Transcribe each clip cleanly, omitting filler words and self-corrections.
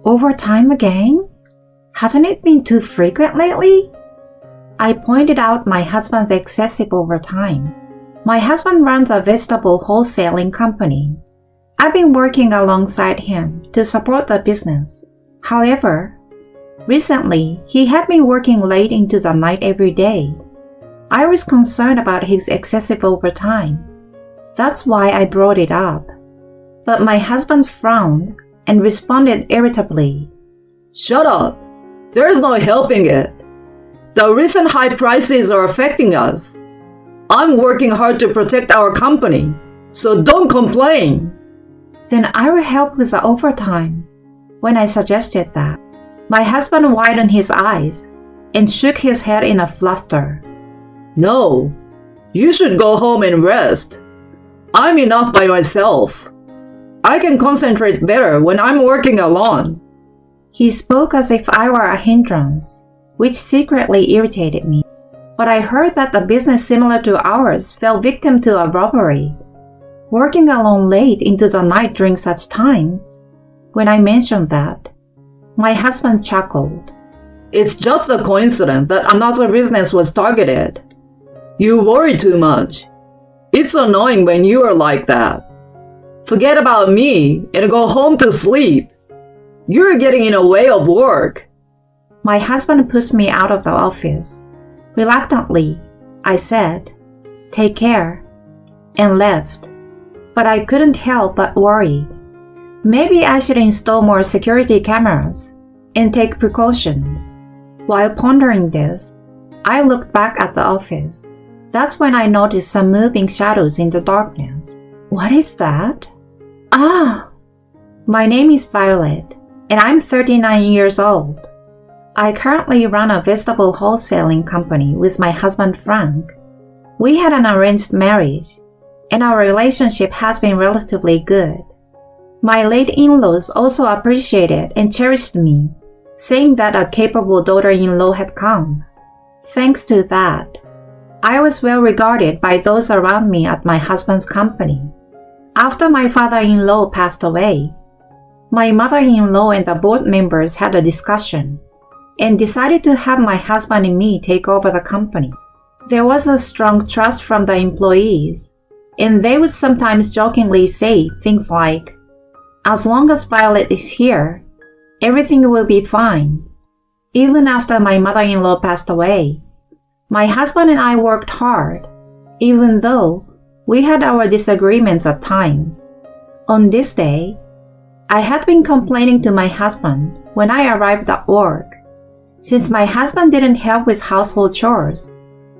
Overtime again? Hasn't it been too frequent lately? I pointed out my husband's excessive overtime. My husband runs a vegetable wholesaling company. I've been working alongside him to support the business. However, recently he had me working late into the night every day. I was concerned about his excessive overtime. That's why I brought it up. But my husband frowned and responded irritably. Shut up! There's no helping it. The recent high prices are affecting us. I'm working hard to protect our company, so don't complain. Then I will help with the overtime. When I suggested that, my husband widened his eyes and shook his head in a fluster. No, you should go home and rest. I'm enough by myself. I can concentrate better when I'm working alone. He spoke as if I were a hindrance, which secretly irritated me. But I heard that a business similar to ours fell victim to a robbery, working alone late into the night during such times. When I mentioned that, my husband chuckled. It's just a coincidence that another business was targeted. You worry too much. It's annoying when you are like that. Forget about me and go home to sleep. You're getting in the way of work. My husband pushed me out of the office. Reluctantly, I said, "Take care," and left. But I couldn't help but worry. Maybe I should install more security cameras and take precautions. While pondering this, I looked back at the office. That's when I noticed some moving shadows in the darkness. What is that? Ah! My name is Violet, and I'm 39 years old. I currently run a vegetable wholesaling company with my husband Frank. We had an arranged marriage, and our relationship has been relatively good. My late in-laws also appreciated and cherished me, saying that a capable daughter-in-law had come. Thanks to that, I was well regarded by those around me at my husband's company. After my father-in-law passed away, my mother-in-law and the board members had a discussion and decided to have my husband and me take over the company. There was a strong trust from the employees, and they would sometimes jokingly say things like, "As long as Violet is here, everything will be fine." Even after my mother-in-law passed away, my husband and I worked hard, even though we had our disagreements at times. On this day, I had been complaining to my husband when I arrived at work. Since my husband didn't help with household chores,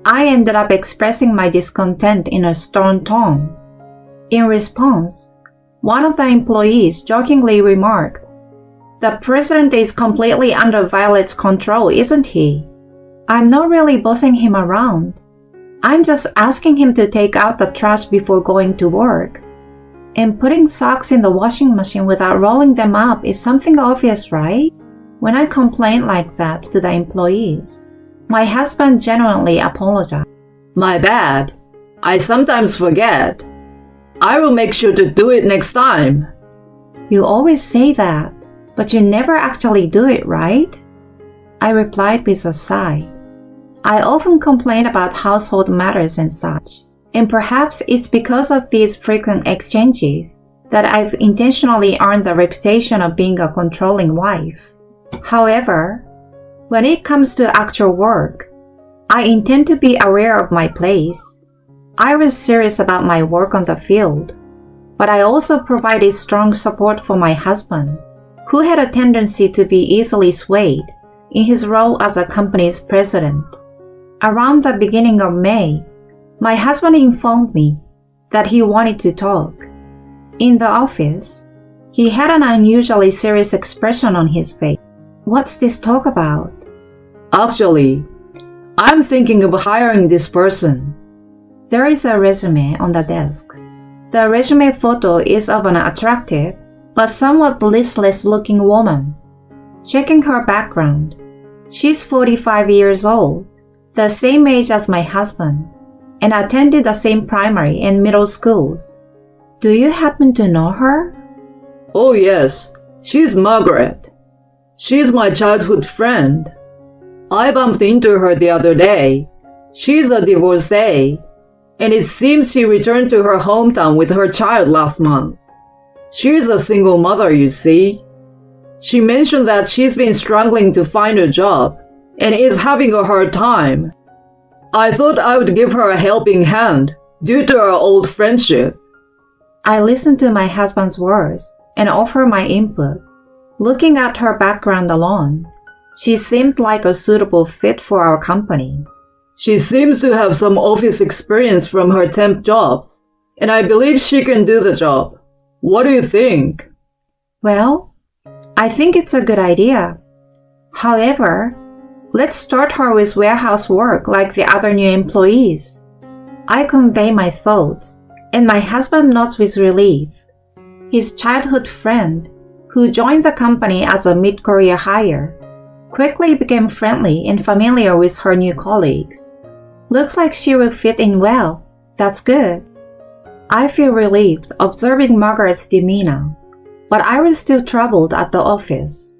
I ended up expressing my discontent in a stern tone. In response, one of the employees jokingly remarked, "The president is completely under Violet's control, isn't he? I'm not really bossing him around. I'm just asking him to take out the trash before going to work. And putting socks in the washing machine without rolling them up is something obvious, right?" When I complained like that to the employees, my husband genuinely apologized. My bad. I sometimes forget. I will make sure to do it next time. You always say that, but you never actually do it, right? I replied with a sigh. I often complain about household matters and such, and perhaps it's because of these frequent exchanges that I've intentionally earned the reputation of being a controlling wife. However, when it comes to actual work, I intend to be aware of my place. I was serious about my work on the field, but I also provided strong support for my husband, who had a tendency to be easily swayed in his role as a company's president. Around the beginning of May, my husband informed me that he wanted to talk. In the office, he had an unusually serious expression on his face. "What's this talk about?" Actually, I'm thinking of hiring this person. There is a resume on the desk. The resume photo is of an attractive but somewhat listless-looking woman. Checking her background, she's 45 years old, the same age as my husband, and attended the same primary and middle schools. Do you happen to know her? Oh yes, she's Margaret. She's my childhood friend. I bumped into her the other day. She's a divorcee, and it seems she returned to her hometown with her child last month. She's a single mother, you see. She mentioned that she's been struggling to find a job and is having a hard time. I thought I would give her a helping hand due to our old friendship. I listened to my husband's words and offered my input. Looking at her background alone, she seemed like a suitable fit for our company. She seems to have some office experience from her temp jobs, and I believe she can do the job. What do you think? Well, I think it's a good idea. However, let's start her with warehouse work like the other new employees. I convey my thoughts, and my husband nods with relief. His childhood friend, who joined the company as a mid-career hire, quickly became friendly and familiar with her new colleagues. Looks like she will fit in well. That's good. I feel relieved observing Margaret's demeanor, but I was still troubled at the office.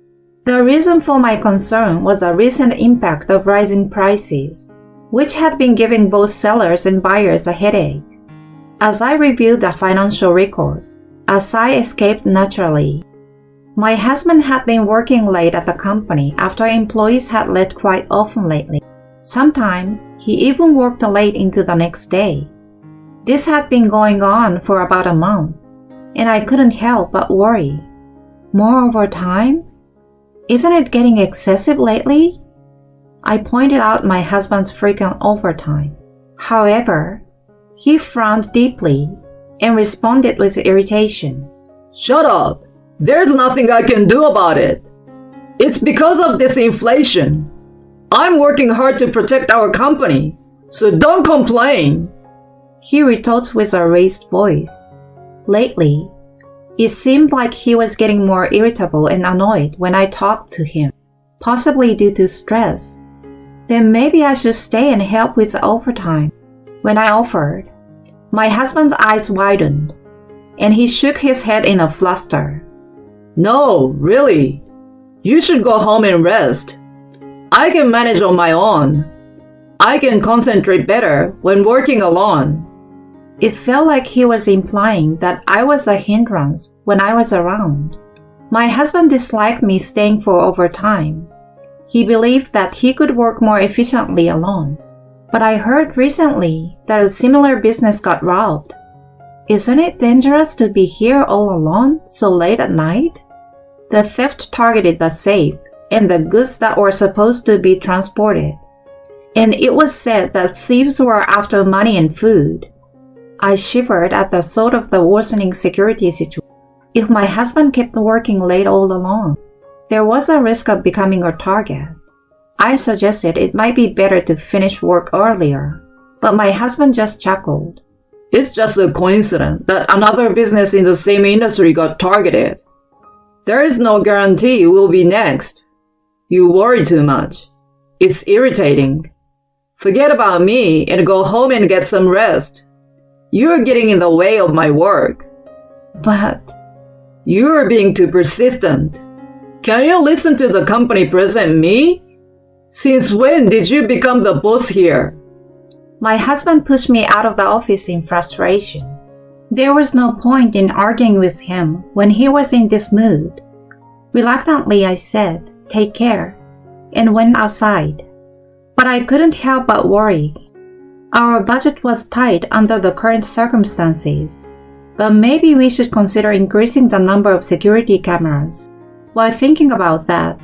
The reason for my concern was a recent impact of rising prices, which had been giving both sellers and buyers a headache. As I reviewed the financial records, a sigh escaped naturally. My husband had been working late at the company after employees had left quite often lately. Sometimes he even worked late into the next day. This had been going on for about a month, and I couldn't help but worry. More overtime? Isn't it getting excessive lately? I pointed out my husband's frequent overtime. However, he frowned deeply and responded with irritation. Shut up! There's nothing I can do about it. It's because of this inflation. I'm working hard to protect our company, so don't complain. He retorts with a raised voice. Lately, it seemed like he was getting more irritable and annoyed when I talked to him, possibly due to stress. Then maybe I should stay and help with the overtime. When I offered, my husband's eyes widened, and he shook his head in a fluster. No, really. You should go home and rest. I can manage on my own. I can concentrate better when working alone. It felt like he was implying that I was a hindrance when I was around. My husband disliked me staying for overtime. He believed that he could work more efficiently alone. But I heard recently that a similar business got robbed. Isn't it dangerous to be here all alone so late at night? The theft targeted the safe and the goods that were supposed to be transported. And it was said that thieves were after money and food. I shivered at the thought of the worsening security situation. If my husband kept working late all along, there was a risk of becoming a target. I suggested it might be better to finish work earlier, but my husband just chuckled. It's just a coincidence that another business in the same industry got targeted. There is no guarantee you will be next. You worry too much. It's irritating. Forget about me and go home and get some rest. You're getting in the way of my work. But you're being too persistent. Can you listen to the company president, me? Since when did you become the boss here? My husband pushed me out of the office in frustration. There was no point in arguing with him when he was in this mood. Reluctantly, I said, "Take care," and went outside. But I couldn't help but worry. Our budget was tight under the current circumstances, but maybe we should consider increasing the number of security cameras. While thinking about that,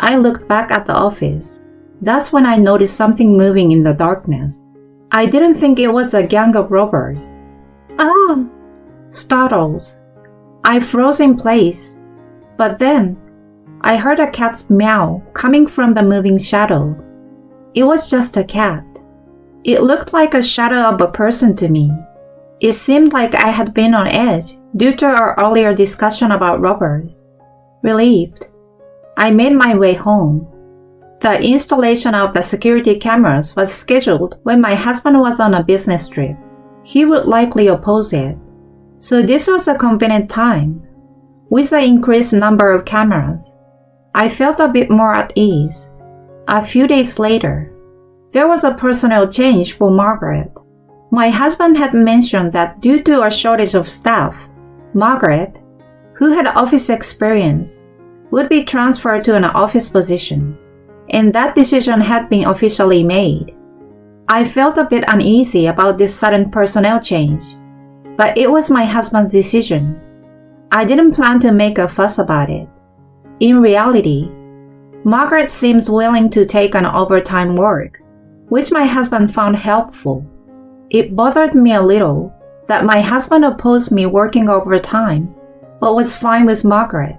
I looked back at the office. That's when I noticed something moving in the darkness. I didn't think it was a gang of robbers. Ah! Startled, I froze in place. But then, I heard a cat's meow coming from the moving shadow. It was just a cat. It looked like a shadow of a person to me. It seemed like I had been on edge due to our earlier discussion about robbers. Relieved, I made my way home. The installation of the security cameras was scheduled when my husband was on a business trip. He would likely oppose it. So this was a convenient time. With the increased number of cameras, I felt a bit more at ease. A few days later, there was a personnel change for Margaret. My husband had mentioned that due to a shortage of staff, Margaret, who had office experience, would be transferred to an office position, and that decision had been officially made. I felt a bit uneasy about this sudden personnel change, but it was my husband's decision. I didn't plan to make a fuss about it. In reality, Margaret seems willing to take on overtime work, which my husband found helpful. It bothered me a little that my husband opposed me working overtime, but was fine with Margaret.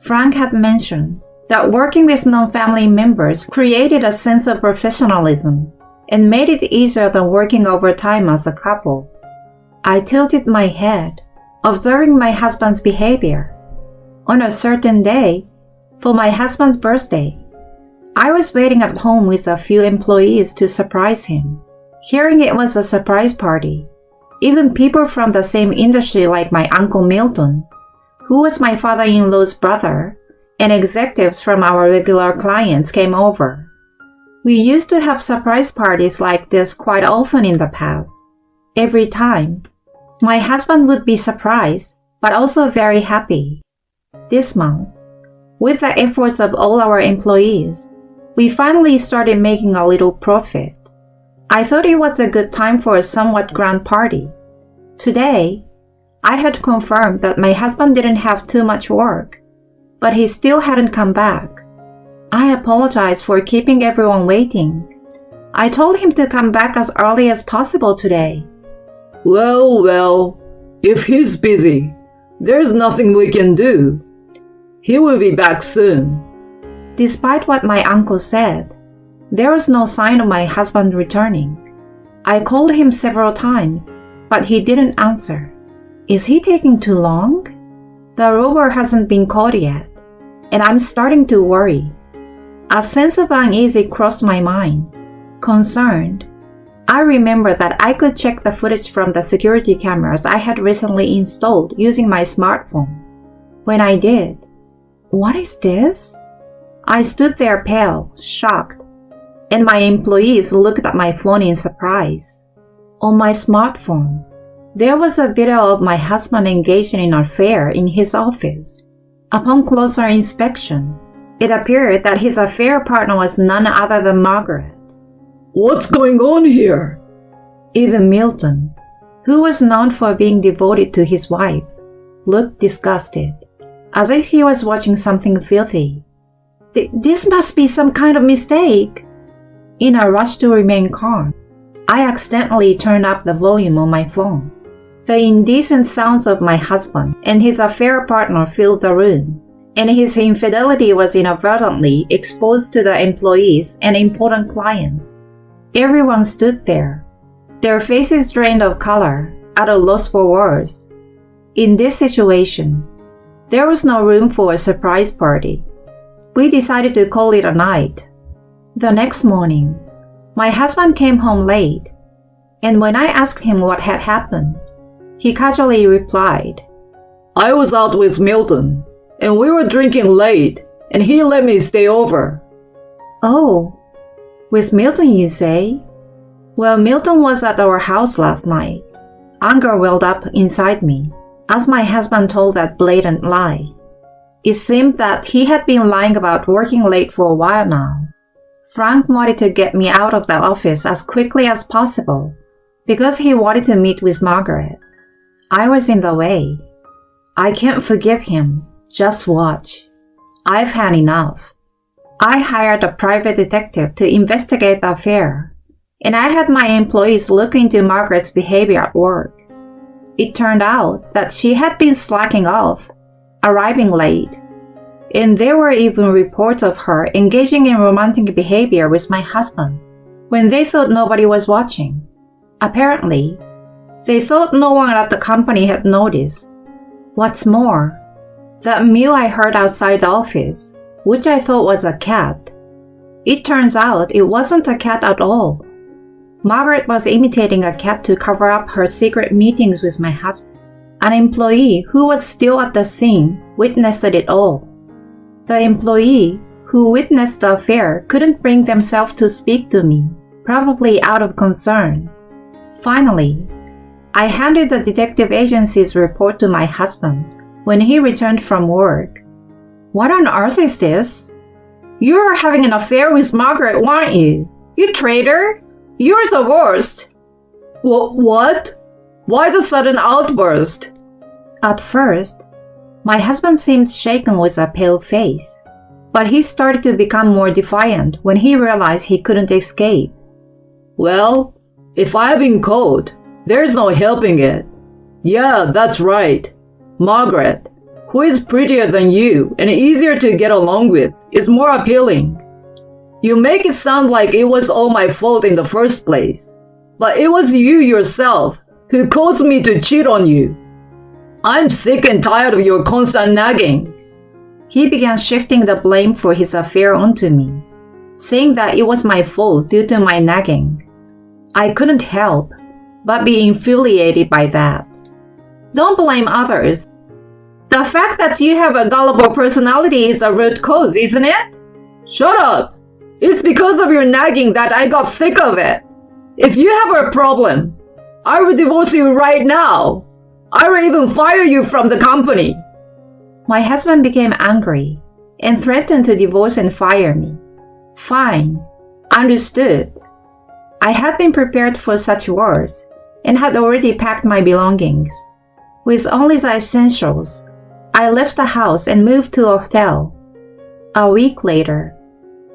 Frank had mentioned that working with non-family members created a sense of professionalism and made it easier than working overtime as a couple. I tilted my head, observing my husband's behavior. On a certain day, for my husband's birthday, I was waiting at home with a few employees to surprise him. Hearing it was a surprise party, even people from the same industry like my Uncle Milton, who was my father-in-law's brother, and executives from our regular clients came over. We used to have surprise parties like this quite often in the past. Every time, my husband would be surprised, but also very happy. This month, with the efforts of all our employees, we finally started making a little profit. I thought it was a good time for a somewhat grand party. Today, I had confirmed that my husband didn't have too much work, but he still hadn't come back. I apologized for keeping everyone waiting. I told him to come back as early as possible today. Well, if he's busy, there's nothing we can do. He will be back soon. Despite what my uncle said, there was no sign of my husband returning. I called him several times, but he didn't answer. Is he taking too long? The robber hasn't been caught yet, and I'm starting to worry. A sense of unease crossed my mind. Concerned, I remembered that I could check the footage from the security cameras I had recently installed using my smartphone. When I did, what is this? I stood there pale, shocked, and my employees looked at my phone in surprise. On my smartphone, there was a video of my husband engaged in an affair in his office. Upon closer inspection, it appeared that his affair partner was none other than Margaret. What's going on here? Even Milton, who was known for being devoted to his wife, looked disgusted, as if he was watching something filthy. This must be some kind of mistake. In a rush to remain calm, I accidentally turned up the volume on my phone. The indecent sounds of my husband and his affair partner filled the room, and his infidelity was inadvertently exposed to the employees and important clients. Everyone stood there, their faces drained of color, at a loss for words. In this situation, there was no room for a surprise party. We decided to call it a night. The next morning, my husband came home late, and when I asked him what had happened, he casually replied, I was out with Milton, and we were drinking late, and he let me stay over. Oh, with Milton, you say? Well, Milton was at our house last night. Anger welled up inside me as my husband told that blatant lie. It seemed that he had been lying about working late for a while now. Frank wanted to get me out of the office as quickly as possible because he wanted to meet with Margaret. I was in the way. I can't forgive him. Just watch. I've had enough. I hired a private detective to investigate the affair, and I had my employees look into Margaret's behavior at work. It turned out that she had been slacking off, arriving late, and there were even reports of her engaging in romantic behavior with my husband when they thought nobody was watching. Apparently, they thought no one at the company had noticed. What's more, that mew I heard outside the office, which I thought was a cat, it turns out it wasn't a cat at all. Margaret was imitating a cat to cover up her secret meetings with my husband. An employee who was still at the scene witnessed it all. The employee who witnessed the affair couldn't bring themselves to speak to me, probably out of concern. Finally, I handed the detective agency's report to my husband when he returned from work. "What on earth is this? You were having an affair with Margaret, weren't you? You traitor! You're the worst!" What? Why the sudden outburst? At first, my husband seemed shaken with a pale face, but he started to become more defiant when he realized he couldn't escape. "Well, if I've been caught, there's no helping it. Yeah, that's right. Margaret, who is prettier than you and easier to get along with, is more appealing. You make it sound like it was all my fault in the first place, but it was you yourself who caused me to cheat on you. I'm sick and tired of your constant nagging." He began shifting the blame for his affair onto me, saying that it was my fault due to my nagging. I couldn't help but be infuriated by that. "Don't blame others. The fact that you have a gullible personality is a root cause, isn't it?" "Shut up! It's because of your nagging that I got sick of it. If you have a problem, I will divorce you right now. I will even fire you from the company." My husband became angry and threatened to divorce and fire me. Fine, understood. I had been prepared for such words and had already packed my belongings. With only the essentials, I left the house and moved to a hotel. A week later,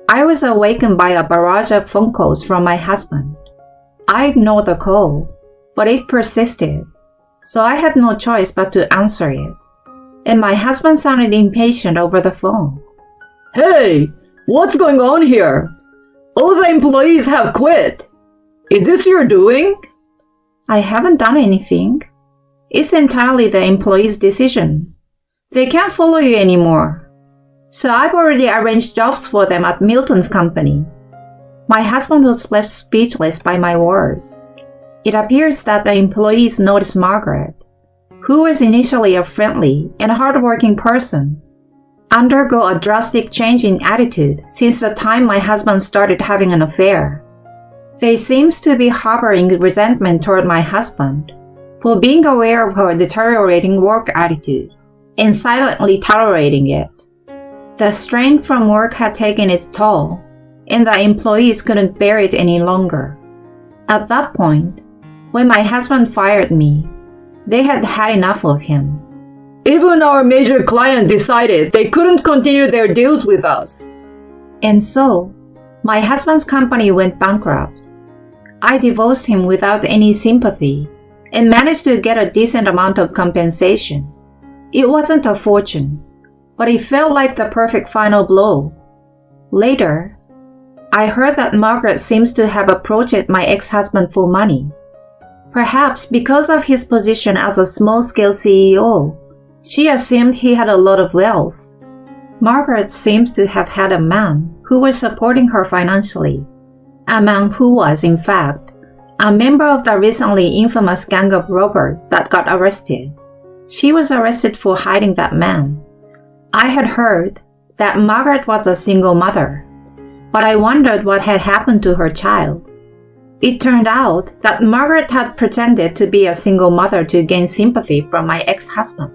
I was awakened by a barrage of phone calls from my husband. I ignored the call, but it persisted, so I had no choice but to answer it. And my husband sounded impatient over the phone. "Hey, what's going on here? All the employees have quit. Is this your doing?" "I haven't done anything. It's entirely the employee's decision. They can't follow you anymore. So I've already arranged jobs for them at Milton's company." My husband was left speechless by my words. It appears that the employees noticed Margaret, who was initially a friendly and hardworking person, undergo a drastic change in attitude since the time my husband started having an affair. They seems to be harboring resentment toward my husband for being aware of her deteriorating work attitude and silently tolerating it. The strain from work had taken its toll, and the employees couldn't bear it any longer. At that point, when my husband fired me, they had had enough of him. "Even our major client decided they couldn't continue their deals with us." And so, my husband's company went bankrupt. I divorced him without any sympathy and managed to get a decent amount of compensation. It wasn't a fortune, but it felt like the perfect final blow. Later, I heard that Margaret seems to have approached my ex-husband for money. Perhaps because of his position as a small-scale CEO, she assumed he had a lot of wealth. Margaret seems to have had a man who was supporting her financially, a man who was, in fact, a member of the recently infamous gang of robbers that got arrested. She was arrested for hiding that man. I had heard that Margaret was a single mother, but I wondered what had happened to her child. It turned out that Margaret had pretended to be a single mother to gain sympathy from my ex-husband.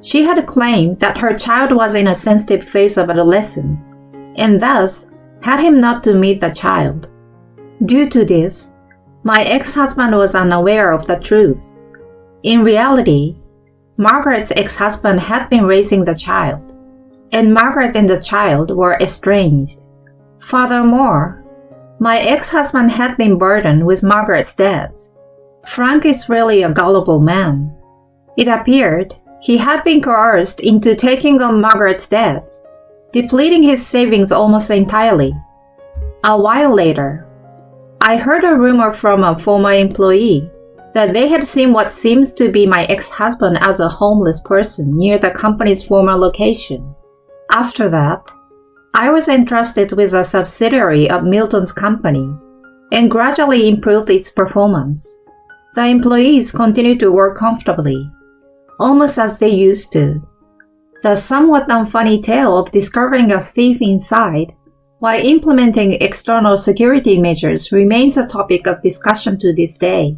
She had claimed that her child was in a sensitive phase of adolescence, and thus had him not to meet the child. Due to this, my ex-husband was unaware of the truth. In reality, Margaret's ex-husband had been raising the child, and Margaret and the child were estranged. Furthermore, my ex-husband had been burdened with Margaret's debts. Frank is really a gullible man. It appeared he had been coerced into taking on Margaret's debts, depleting his savings almost entirely. A while later, I heard a rumor from a former employee that they had seen what seems to be my ex-husband as a homeless person near the company's former location. After that, I was entrusted with a subsidiary of Milton's company and gradually improved its performance. The employees continued to work comfortably, almost as they used to. The somewhat unfunny tale of discovering a thief inside while implementing external security measures remains a topic of discussion to this day.